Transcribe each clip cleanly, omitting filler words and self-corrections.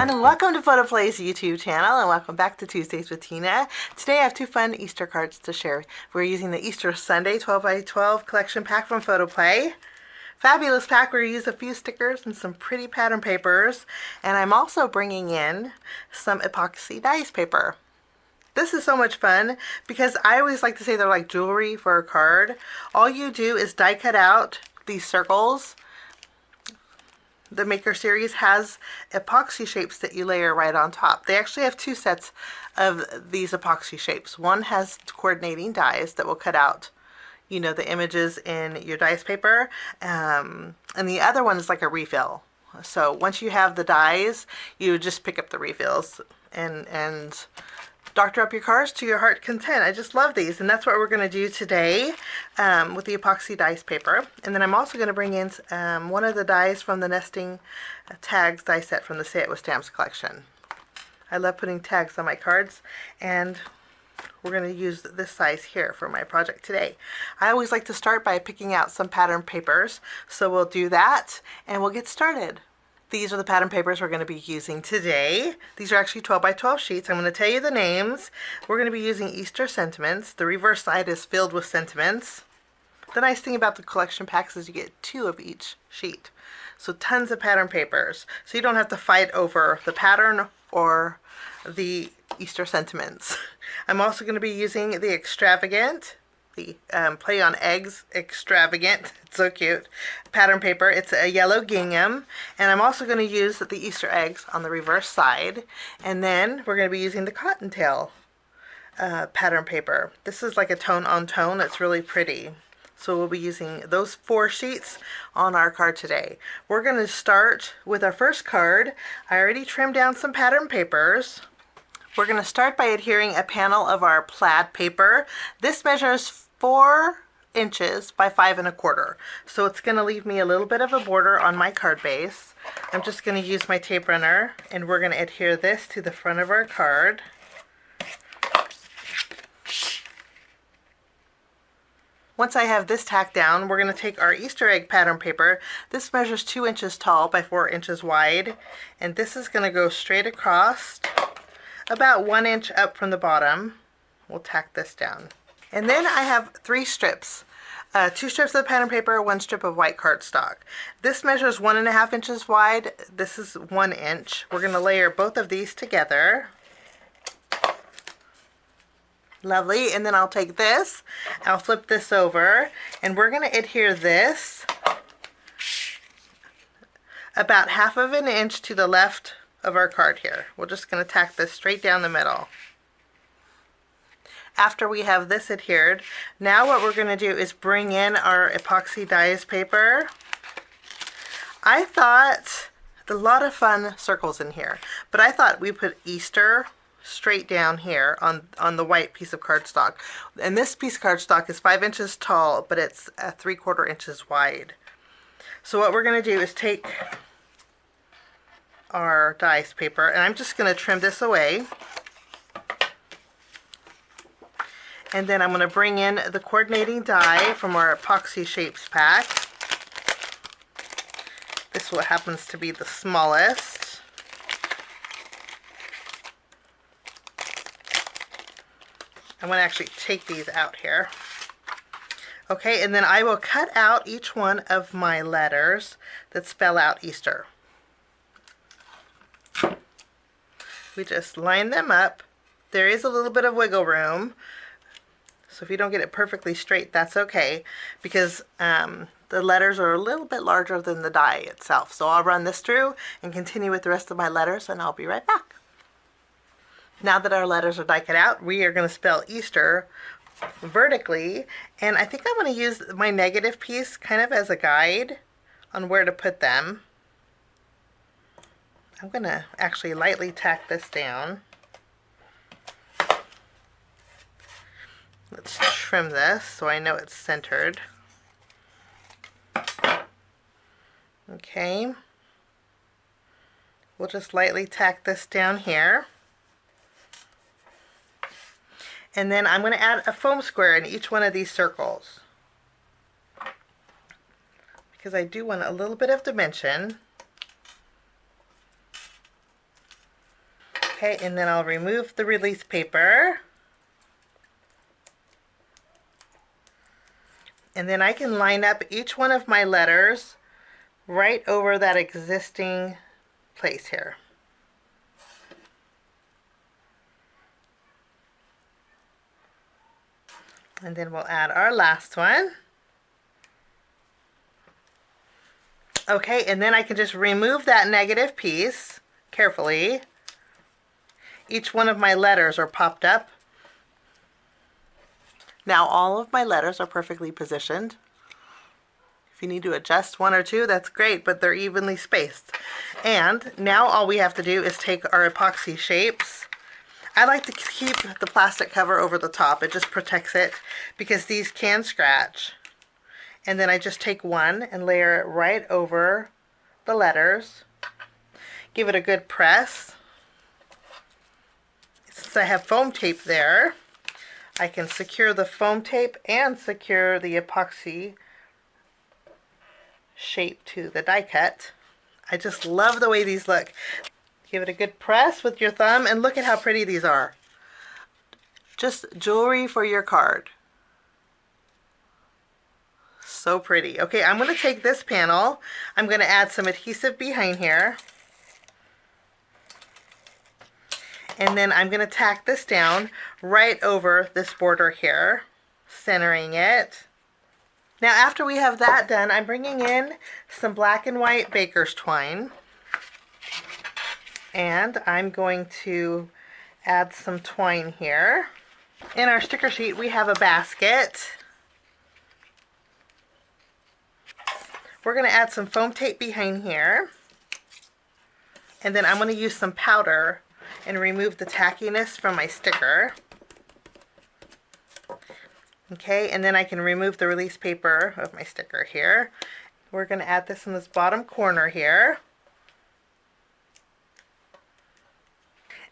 everyone, welcome to Photoplay's YouTube channel and welcome back to Tuesdays with Tina. Today I have two fun Easter cards to share. We're using the Easter Sunday 12x12 collection pack from Photoplay. Fabulous pack where we use a few stickers and some pretty pattern papers, and I'm also bringing in some Epoxy Dies paper. This is so much fun because I always like to say they're like jewelry for a card. All you do is die cut out these circles. The Maker series has epoxy shapes that you layer right on top. They actually have two sets of these epoxy shapes. One has coordinating dies that will cut out, you know, the images in your dies paper, and the other one is like a refill. So once you have the dies, you just pick up the refills and doctor up your cards to your heart content. I just love these, and that's what we're going to do today with the Epoxy Dies paper. And then I'm also going to bring in one of the dies from the nesting tags die set from the Say It With Stamps collection. I love putting tags on my cards, and we're going to use this size here for my project today. I always like to start by picking out some pattern papers, so we'll do that and we'll get started. These are the pattern papers we're going to be using today. These are actually 12x12 sheets. I'm going to tell you the names. We're going to be using Easter sentiments. The reverse side is filled with sentiments. The nice thing about the collection packs is you get two of each sheet. So tons of pattern papers. So you don't have to fight over the pattern or the Easter sentiments. I'm also going to be using the extravagant, the play on eggs extravagant, it's so cute, pattern paper. It's a yellow gingham, and I'm also going to use the Easter eggs on the reverse side, and then we're going to be using the cottontail pattern paper. This is like a tone on tone. It's really pretty. So we'll be using those 4 sheets on our card today. We're going to start with our first card. I already trimmed down some pattern papers. We're going to start by adhering a panel of our plaid paper. This measures 4 inches by 5 1/4. So it's going to leave me a little bit of a border on my card base. I'm just going to use my tape runner, and we're going to adhere this to the front of our card. Once I have this tacked down, we're going to take our Easter egg pattern paper. This measures 2 inches tall by 4 inches wide, and this is going to go straight across about 1 inch up from the bottom. We'll tack this down. And then I have 3 strips. 2 strips of pattern paper, 1 strip of white cardstock. This measures 1.5 inches wide. This is 1 inch. We're going to layer both of these together. Lovely. And then I'll take this, I'll flip this over, and we're going to adhere this about 1/2 inch to the left of our card here. We're just going to tack this straight down the middle. After we have this adhered, now what we're going to do is bring in our Epoxy Dies paper. I thought a lot of fun circles in here, but I thought we put Easter straight down here on the white piece of cardstock. And this piece of cardstock is 5 inches tall, but it's 3/4 inches wide. So what we're going to do is take our dies paper, and I'm just going to trim this away. And then I'm going to bring in the coordinating die from our Epoxy Shapes pack. This one happens to be the smallest. I'm going to actually take these out here. Okay, and then I will cut out each one of my letters that spell out Easter. We just line them up. There is a little bit of wiggle room, so if you don't get it perfectly straight, that's okay, because the letters are a little bit larger than the die itself. So I'll run this through and continue with the rest of my letters, and I'll be right back. Now that our letters are die cut out, we are going to spell Easter vertically, and I think I'm going to use my negative piece kind of as a guide on where to put them. I'm going to actually lightly tack this down. Let's trim this so I know it's centered. Okay. We'll just lightly tack this down here. And then I'm going to add a foam square in each one of these circles, because I do want a little bit of dimension. Okay, and then I'll remove the release paper. And then I can line up each one of my letters right over that existing place here. And then we'll add our last one. Okay, and then I can just remove that negative piece carefully. Each one of my letters are popped up. Now all of my letters are perfectly positioned. If you need to adjust one or two, that's great, but they're evenly spaced. And now all we have to do is take our epoxy shapes. I like to keep the plastic cover over the top. It just protects it because these can scratch. And then I just take one and layer it right over the letters. Give it a good press. Since I have foam tape there, I can secure the foam tape and secure the epoxy shape to the die cut. I just love the way these look. Give it a good press with your thumb and look at how pretty these are. Just jewelry for your card. So pretty. Okay, I'm going to take this panel. I'm going to add some adhesive behind here. And then I'm going to tack this down right over this border here, centering it. Now after we have that done, I'm bringing in some black and white baker's twine. And I'm going to add some twine here. In our sticker sheet we have a basket. We're going to add some foam tape behind here. And then I'm going to use some powder and remove the tackiness from my sticker. Okay, and then I can remove the release paper of my sticker here. We're going to add this in this bottom corner here.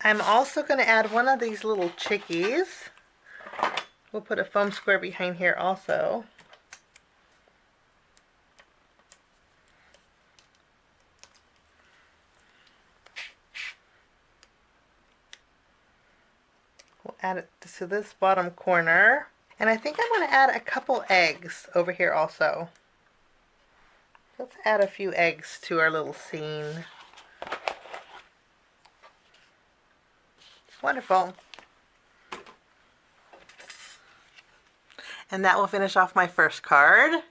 I'm also going to add one of these little chickies. We'll put a foam square behind here also. We'll add it to this bottom corner. And I think I'm going to add a couple eggs over here also. Let's add a few eggs to our little scene. Wonderful. And that will finish off my first card.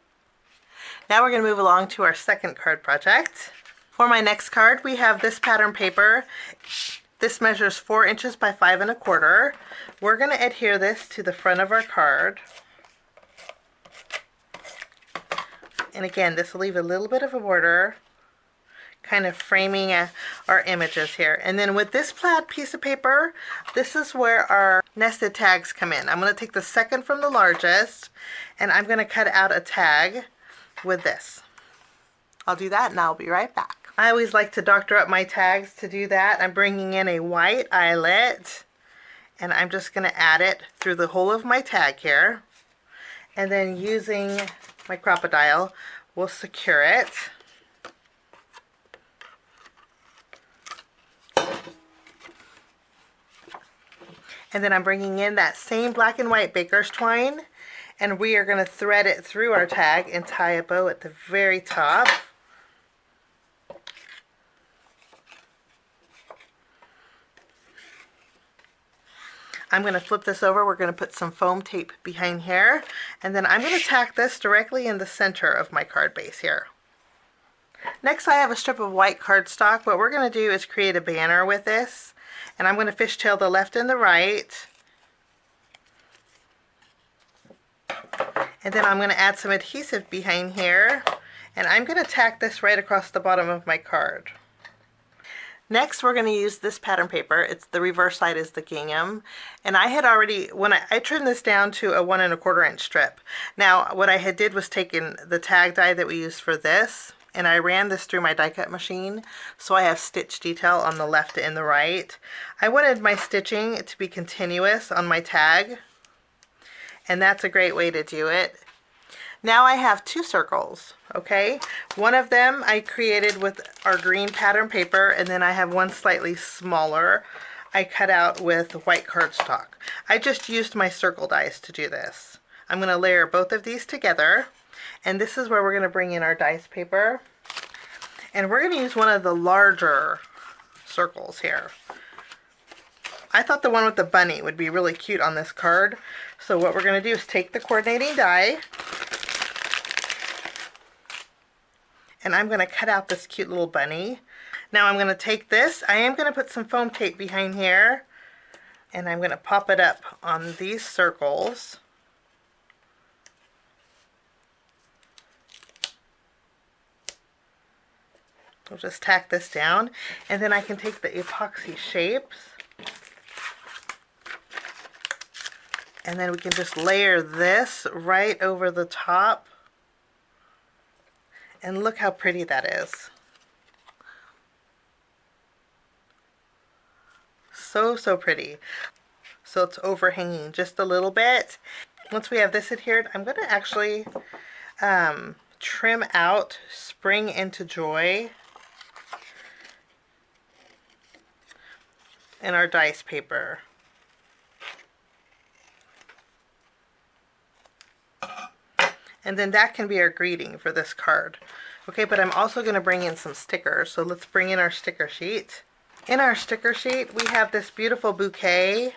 Now we're going to move along to our second card project. For my next card, we have this pattern paper. This measures 4 inches by 5 1/4. We're going to adhere this to the front of our card. And again, this will leave a little bit of a border, kind of framing our images here. And then with this plaid piece of paper, this is where our nested tags come in. I'm going to take the second from the largest, and I'm going to cut out a tag with this. I'll do that and I'll be right back. I always like to doctor up my tags. To do that, I'm bringing in a white eyelet, and I'm just going to add it through the whole of my tag here. And then using my crocodile, we'll secure it. And then I'm bringing in that same black and white baker's twine, and we are going to thread it through our tag and tie a bow at the very top. I'm going to flip this over. We're going to put some foam tape behind here, and then I'm going to tack this directly in the center of my card base here. Next, I have a strip of white cardstock. What we're going to do is create a banner with this, and I'm going to fishtail the left and the right. And then I'm going to add some adhesive behind here, and I'm going to tack this right across the bottom of my card. Next, we're going to use this pattern paper. It's the reverse side is the gingham, and I had already, when I trimmed this down to a 1 1/4 inch strip. Now, what I had did was taken the tag die that we used for this, and I ran this through my die cut machine, so I have stitch detail on the left and the right. I wanted my stitching to be continuous on my tag, and that's a great way to do it. Now I have 2 circles, okay? One of them I created with our green pattern paper, and then I have one slightly smaller I cut out with white cardstock. I just used my circle dies to do this. I'm going to layer both of these together, and this is where we're going to bring in our dies paper. And we're going to use one of the larger circles here. I thought the one with the bunny would be really cute on this card. So what we're going to do is take the coordinating die, and I'm going to cut out this cute little bunny. Now I'm going to take this, I am going to put some foam tape behind here, and I'm going to pop it up on these circles. We'll just tack this down, and then I can take the epoxy shapes, and then we can just layer this right over the top, and look how pretty that is. So, so pretty. So it's overhanging just a little bit. Once we have this adhered, I'm going to actually trim out Spring into Joy in our dies paper. And then that can be our greeting for this card. Okay, but I'm also going to bring in some stickers. So let's bring in our sticker sheet. In our sticker sheet, we have this beautiful bouquet.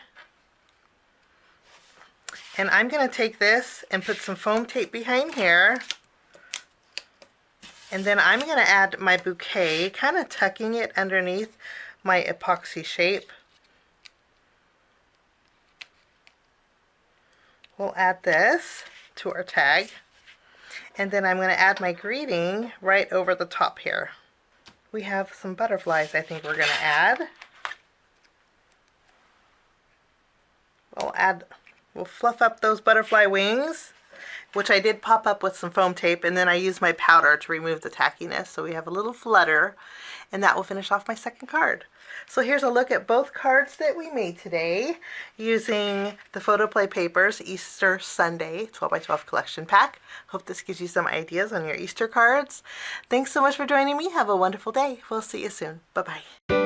And I'm going to take this and put some foam tape behind here. And then I'm going to add my bouquet, kind of tucking it underneath my epoxy shape. We'll add this to our tag. And then I'm going to add my greeting right over the top here. We have some butterflies I think we're going to add. We'll fluff up those butterfly wings, which I did pop up with some foam tape, and then I used my powder to remove the tackiness, so we have a little flutter, and that will finish off my second card. So here's a look at both cards that we made today using the Photoplay Papers Easter Sunday 12x12 collection pack. Hope this gives you some ideas on your Easter cards. Thanks so much for joining me. Have a wonderful day. We'll see you soon. Bye-bye.